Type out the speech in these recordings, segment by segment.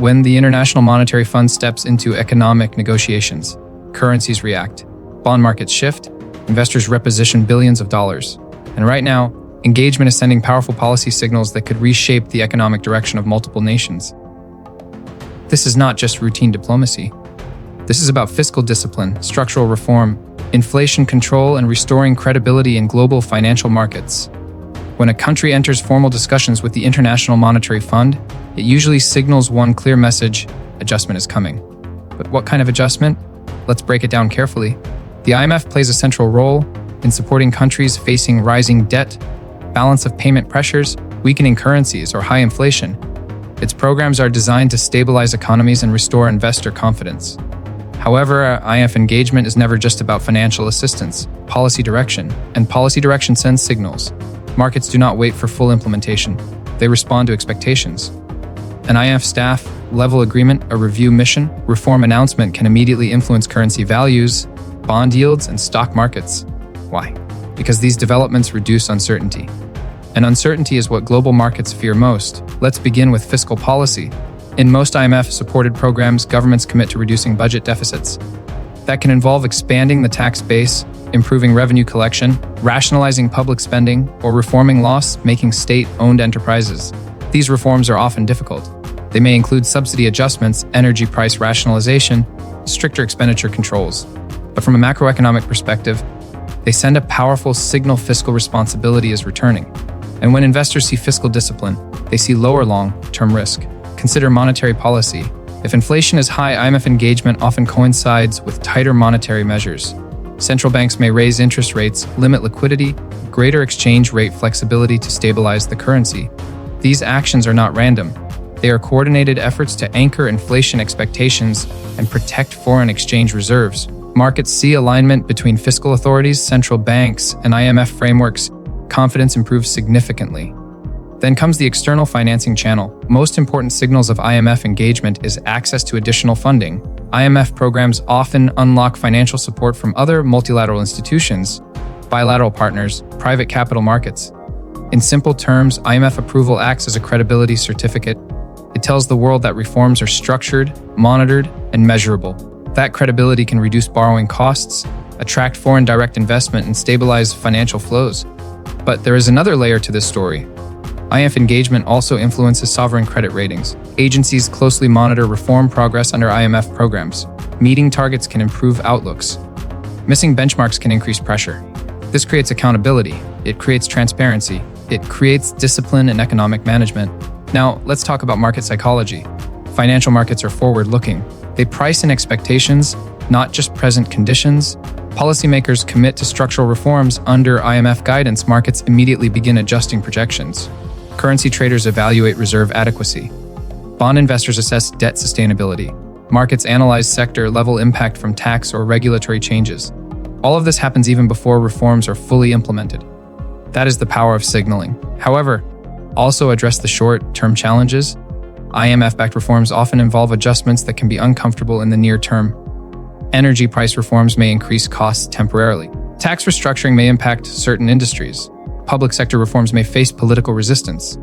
when the International Monetary Fund steps into economic negotiations, currencies react, bond markets shift, investors reposition billions of dollars. And right now, engagement is sending powerful policy signals that could reshape the economic direction of multiple nations. This is not just routine diplomacy. This is about fiscal discipline, structural reform, inflation control, and restoring credibility in global financial markets. When a country enters formal discussions with the International Monetary Fund, it usually signals one clear message: adjustment is coming. But what kind of adjustment? Let's break it down carefully. The IMF plays a central role in supporting countries facing rising debt, balance of payment pressures, weakening currencies, or high inflation. Its programs are designed to stabilize economies and restore investor confidence. However, IMF engagement is never just about financial assistance, policy direction, and policy direction sends signals. Markets do not wait for full implementation. They respond to expectations. An IMF staff level agreement, a review mission, reform announcement can immediately influence currency values, bond yields, and stock markets. Why? Because these developments reduce uncertainty. And uncertainty is what global markets fear most. Let's begin with fiscal policy. In most IMF-supported programs, governments commit to reducing budget deficits. That can involve expanding the tax base, improving revenue collection, rationalizing public spending, or reforming loss-making state-owned enterprises. These reforms are often difficult. They may include subsidy adjustments, energy price rationalization, stricter expenditure controls. But from a macroeconomic perspective, they send a powerful signal fiscal responsibility is returning. And when investors see fiscal discipline, they see lower long-term risk. Consider monetary policy. If inflation is high, IMF engagement often coincides with tighter monetary measures. Central banks may raise interest rates, limit liquidity, greater exchange rate flexibility to stabilize the currency. These actions are not random. They are coordinated efforts to anchor inflation expectations and protect foreign exchange reserves. Markets see alignment between fiscal authorities, central banks, and IMF frameworks. Confidence improves significantly. Then comes the external financing channel. Most important signals of IMF engagement is access to additional funding. IMF programs often unlock financial support from other multilateral institutions, bilateral partners, private capital markets. In simple terms, IMF approval acts as a credibility certificate. It tells the world that reforms are structured, monitored, and measurable. That credibility can reduce borrowing costs, attract foreign direct investment, and stabilize financial flows. But there is another layer to this story. IMF engagement also influences sovereign credit ratings. Agencies closely monitor reform progress under IMF programs. Meeting targets can improve outlooks. Missing benchmarks can increase pressure. This creates accountability. It creates transparency. It creates discipline and economic management. Now, let's talk about market psychology. Financial markets are forward-looking. They price in expectations, not just present conditions. Policymakers commit to structural reforms under IMF guidance. Markets immediately begin adjusting projections. Currency traders evaluate reserve adequacy. Bond investors assess debt sustainability. Markets analyze sector-level impact from tax or regulatory changes. All of this happens even before reforms are fully implemented. That is the power of signaling. However, also address the short-term challenges. IMF-backed reforms often involve adjustments that can be uncomfortable in the near term. Energy price reforms may increase costs temporarily. Tax restructuring may impact certain industries. Public sector reforms may face political resistance.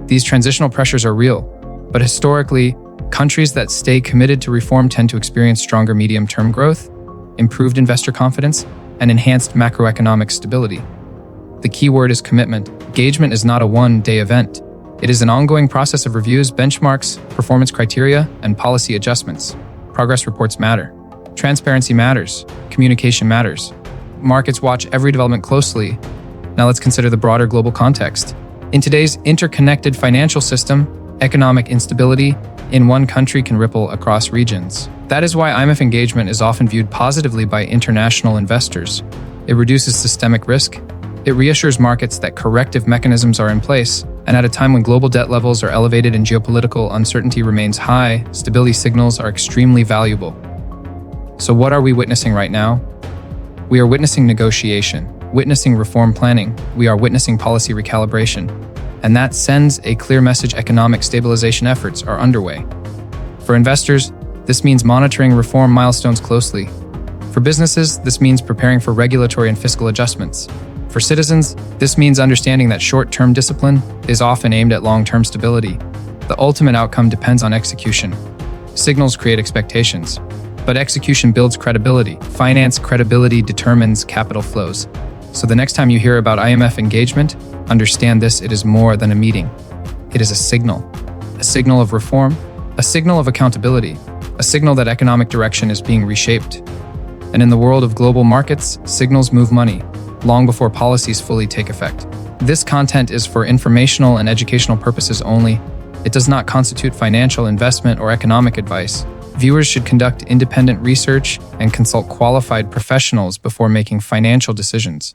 These transitional pressures are real, but historically, countries that stay committed to reform tend to experience stronger medium-term growth, improved investor confidence, and enhanced macroeconomic stability. The key word is commitment. Engagement is not a one-day event. It is an ongoing process of reviews, benchmarks, performance criteria, and policy adjustments. Progress reports matter. Transparency matters. Communication matters. Markets watch every development closely. Now let's consider the broader global context. In today's interconnected financial system, economic instability in one country can ripple across regions. That is why IMF engagement is often viewed positively by international investors. It reduces systemic risk. It reassures markets that corrective mechanisms are in place, and at a time when global debt levels are elevated and geopolitical uncertainty remains high, stability signals are extremely valuable. So what are we witnessing right now? We are witnessing negotiation, witnessing reform planning, we are witnessing policy recalibration, and that sends a clear message: economic stabilization efforts are underway. For investors, this means monitoring reform milestones closely. For businesses, this means preparing for regulatory and fiscal adjustments. For citizens, this means understanding that short-term discipline is often aimed at long-term stability. The ultimate outcome depends on execution. Signals create expectations, but execution builds credibility. Finance credibility determines capital flows. So the next time you hear about IMF engagement, understand this: it is more than a meeting. It is a signal of reform, a signal of accountability, a signal that economic direction is being reshaped. And in the world of global markets, signals move money long before policies fully take effect. This content is for informational and educational purposes only. It does not constitute financial, investment, or economic advice. Viewers should conduct independent research and consult qualified professionals before making financial decisions.